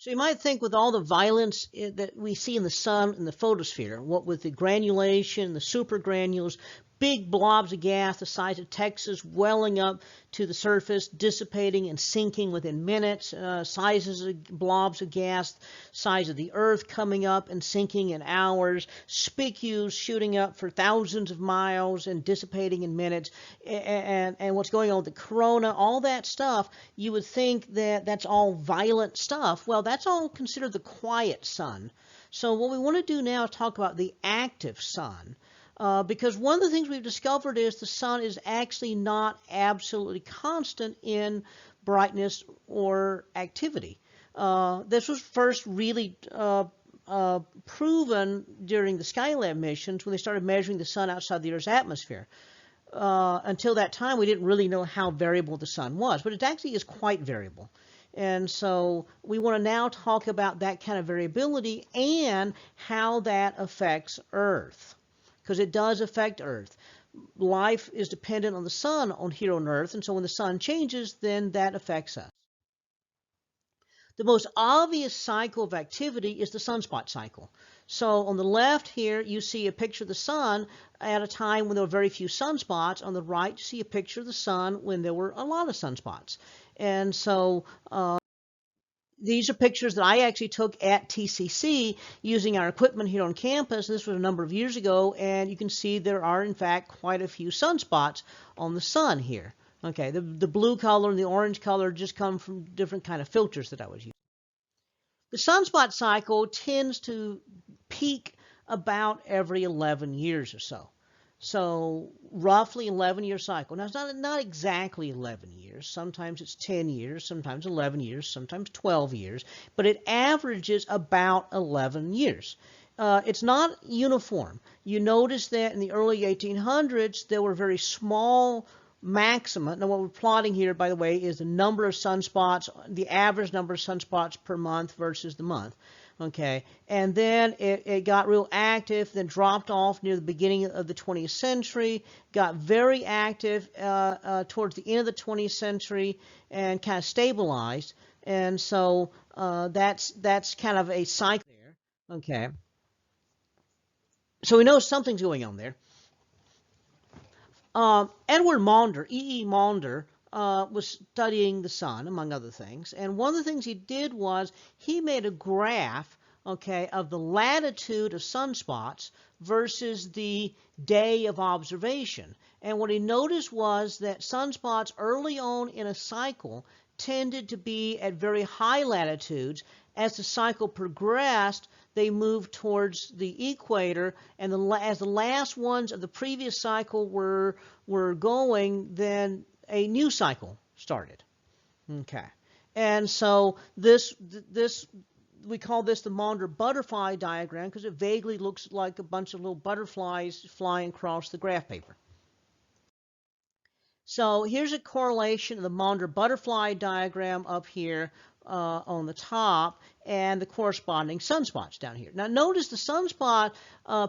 So you might think with all the violence that we see in the sun and the photosphere, what with the granulation, the supergranules, big blobs of gas the size of Texas welling up to the surface, dissipating and sinking within minutes, sizes of blobs of gas, size of the Earth coming up and sinking in hours, spicules shooting up for thousands of miles and dissipating in minutes, and what's going on with the corona, all that stuff, you would think that that's all violent stuff. Well, that's all considered the quiet sun. So what we want to do now is talk about the active sun. Because one of the things we've discovered is the sun is actually not absolutely constant in brightness or activity. This was first really proven during the Skylab missions when they started measuring the sun outside the Earth's atmosphere. Until that time, we didn't really know how variable the sun was, but it actually is quite variable. And so we want to now talk about that kind of variability and how that affects Earth, because it does affect Earth. Life is dependent on the sun here on Earth, and so when the sun changes, then that affects us. The most obvious cycle of activity is the sunspot cycle. So on the left here, you see a picture of the sun at a time when there were very few sunspots. On the right, you see a picture of the sun when there were a lot of sunspots. And so these are pictures that I actually took at TCC using our equipment here on campus. This was a number of years ago, and you can see there are, in fact, quite a few sunspots on the sun here. Okay, the blue color and the orange color just come from different kind of filters that I was using. The sunspot cycle tends to peak about every 11 years or so. So roughly 11-year cycle. Now, it's not exactly 11 years. Sometimes it's 10 years, sometimes 11 years, sometimes 12 years, but it averages about 11 years. It's not uniform. You notice that in the early 1800s, there were very small maxima. Now, what we're plotting here, by the way, is the number of sunspots, the average number of sunspots per month versus the month. Okay, and then it got real active, then dropped off near the beginning of the 20th century, got very active towards the end of the 20th century, and kind of stabilized. And so that's kind of a cycle there. Okay, so we know something's going on there. Edward Maunder, E.E. Maunder, was studying the sun, among other things. And one of the things he did was he made a graph, okay, of the latitude of sunspots versus the day of observation. And what he noticed was that sunspots early on in a cycle tended to be at very high latitudes. As the cycle progressed, they moved towards the equator, and as the last ones of the previous cycle were going, then a new cycle started. Okay, and so this we call this the Maunder butterfly diagram because it vaguely looks like a bunch of little butterflies flying across the graph paper. So here's a correlation of the Maunder butterfly diagram up here on the top and the corresponding sunspots down here. Now notice the sunspot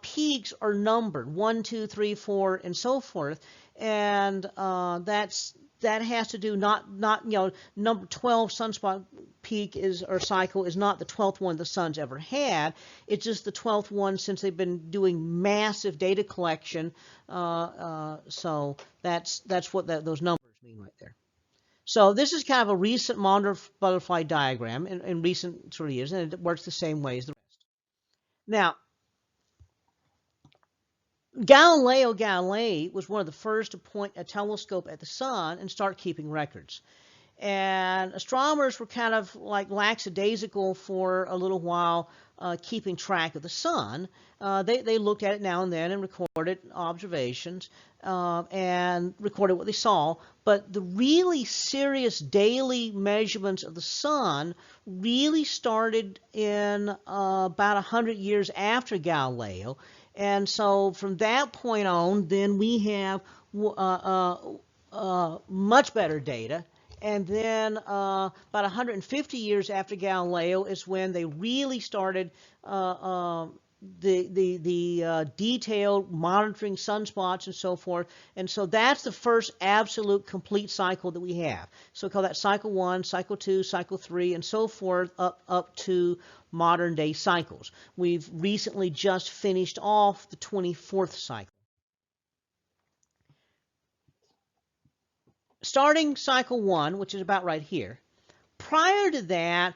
peaks are numbered 1, 2, 3, 4, and so forth, and that has to do not number 12 sunspot peak or cycle is not the 12th one the sun's ever had. It's just the 12th one since they've been doing massive data collection. So that's what those numbers mean right there. So this is kind of a recent Maunder butterfly diagram in recent sort of years, and it works the same way as the rest. Now, Galileo Galilei was one of the first to point a telescope at the sun and start keeping records. And astronomers were kind of like lackadaisical for a little while keeping track of the sun. They looked at it now and then and recorded observations and recorded what they saw. But the really serious daily measurements of the sun really started in about 100 years after Galileo. And so from that point on, then we have much better data. And then about 150 years after Galileo is when they really started detailed monitoring sunspots and so forth. And so that's the first absolute complete cycle that we have. So we call that cycle 1, cycle 2, cycle 3, and so forth up to modern day cycles. We've recently just finished off the 24th cycle. Starting cycle 1, which is about right here, prior to that,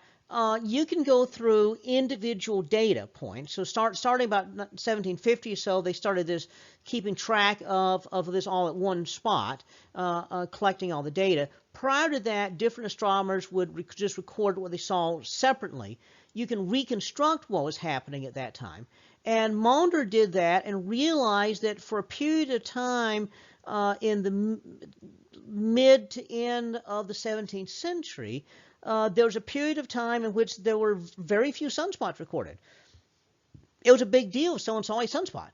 you can go through individual data points. So starting about 1750 or so, they started this keeping track of this all at one spot, collecting all the data. Prior to that, different astronomers would just record what they saw separately. You can reconstruct what was happening at that time. And Maunder did that and realized that for a period of time in the mid to end of the 17th century, there was a period of time in which there were very few sunspots recorded. It was a big deal if someone saw a sunspot.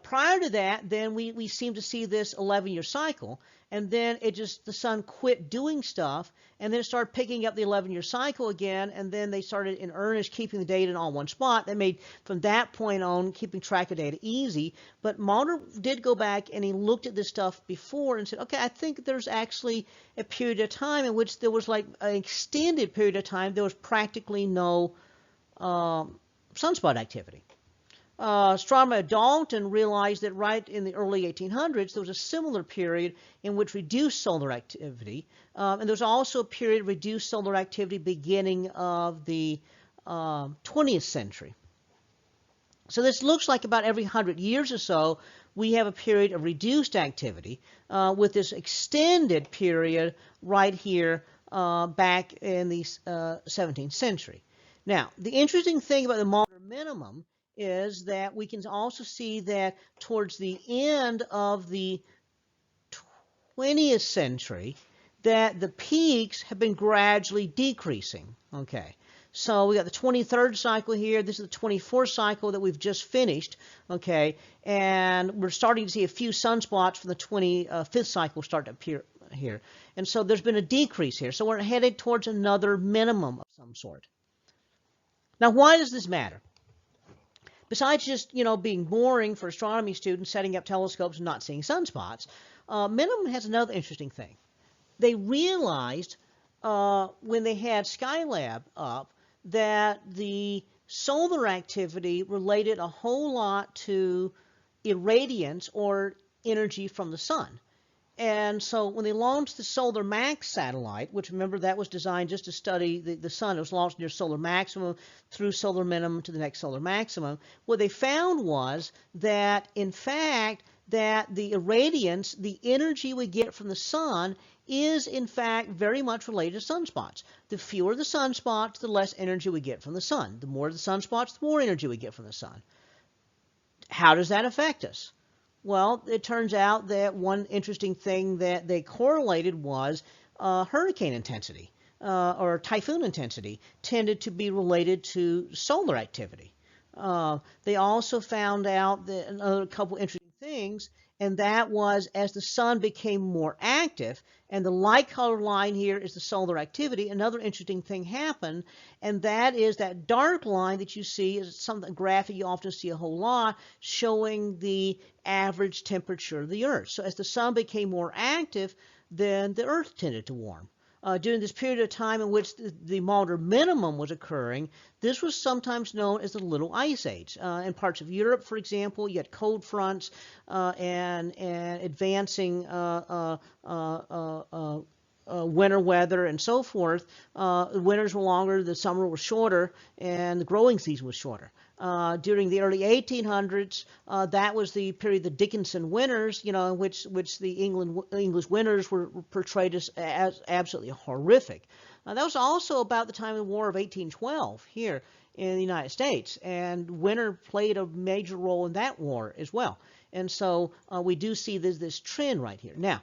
Prior to that, then we seem to see this 11-year cycle, and then the sun quit doing stuff, and then it started picking up the 11-year cycle again, and then they started in earnest keeping the data in all one spot. That made, from that point on, keeping track of data easy. But Maunder did go back and he looked at this stuff before and said, okay, I think there's actually a period of time in which there was like an extended period of time there was practically no sunspot activity. Astronomer Dalton realized that right in the early 1800s there was a similar period in which reduced solar activity, and there was also a period of reduced solar activity beginning of the 20th century. So this looks like about every 100 years or so we have a period of reduced activity, with this extended period right here back in the 17th century. Now, the interesting thing about the Maunder minimum is that we can also see that towards the end of the 20th century that the peaks have been gradually decreasing. Okay, so we got the 23rd cycle here. This is the 24th cycle that we've just finished. Okay, and we're starting to see a few sunspots from the 25th cycle start to appear here. And so there's been a decrease here. So we're headed towards another minimum of some sort. Now, why does this matter? Besides just, being boring for astronomy students setting up telescopes and not seeing sunspots, minimum has another interesting thing. They realized when they had Skylab up that the solar activity related a whole lot to irradiance or energy from the sun. And so when they launched the Solar Max satellite, which remember that was designed just to study the sun, it was launched near solar maximum through solar minimum to the next solar maximum, what they found was that in fact that the irradiance, the energy we get from the sun is in fact very much related to sunspots. The fewer the sunspots, the less energy we get from the sun. The more the sunspots, the more energy we get from the sun. How does that affect us? Well, it turns out that one interesting thing that they correlated was hurricane intensity or typhoon intensity tended to be related to solar activity. They also found out that a couple interesting things, and that was as the sun became more active, and the light colored line here is the solar activity, another interesting thing happened, and that is that dark line that you see is a graphic you often see a whole lot, showing the average temperature of the Earth. So as the sun became more active, then the Earth tended to warm. During this period of time in which the Maunder minimum was occurring, this was sometimes known as the Little Ice Age. In parts of Europe, for example, you had cold fronts and advancing winter weather and so forth. The winters were longer, the summer was shorter, and the growing season was shorter. During the early 1800s, that was the period, the Dickinson winters, in which the English winters were portrayed as absolutely horrific. That was also about the time of the War of 1812 here in the United States, and winter played a major role in that war as well. And so we do see this trend right here. Now,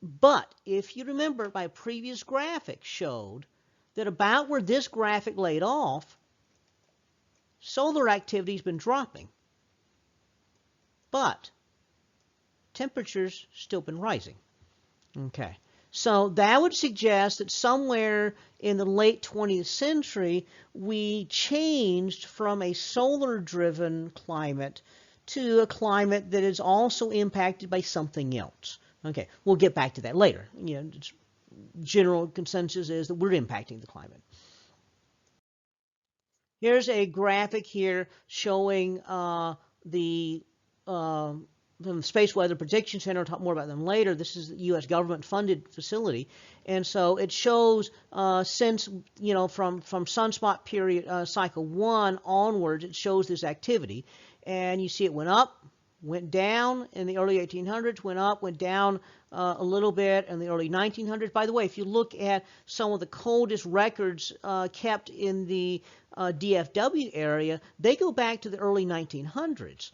but if you remember, my previous graphic showed that about where this graphic laid off, solar activity has been dropping, but temperatures still been rising. Okay, So that would suggest that somewhere in the late 20th century, we changed from a solar-driven climate to a climate that is also impacted by something else. Okay, we'll get back to that later. You know, general consensus is that we're impacting the climate. Here's a graphic here showing the from the Space Weather Prediction Center. I'll talk more about them later. This is the U.S. government-funded facility, and so it shows since from sunspot period cycle 1 onwards, it shows this activity, and you see it went up, went down in the early 1800s, went up, went down a little bit in the early 1900s. By the way, if you look at some of the coldest records kept in the DFW area, they go back to the early 1900s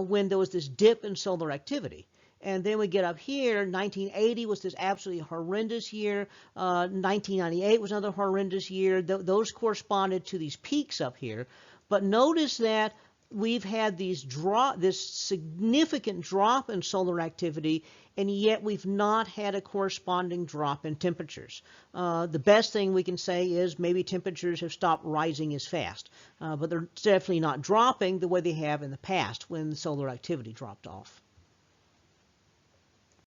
when there was this dip in solar activity. And then we get up here, 1980 was this absolutely horrendous year. 1998 was another horrendous year. Those corresponded to these peaks up here. But notice that we've had this significant drop in solar activity, and yet we've not had a corresponding drop in temperatures. The best thing we can say is maybe temperatures have stopped rising as fast, but they're definitely not dropping the way they have in the past when the solar activity dropped off.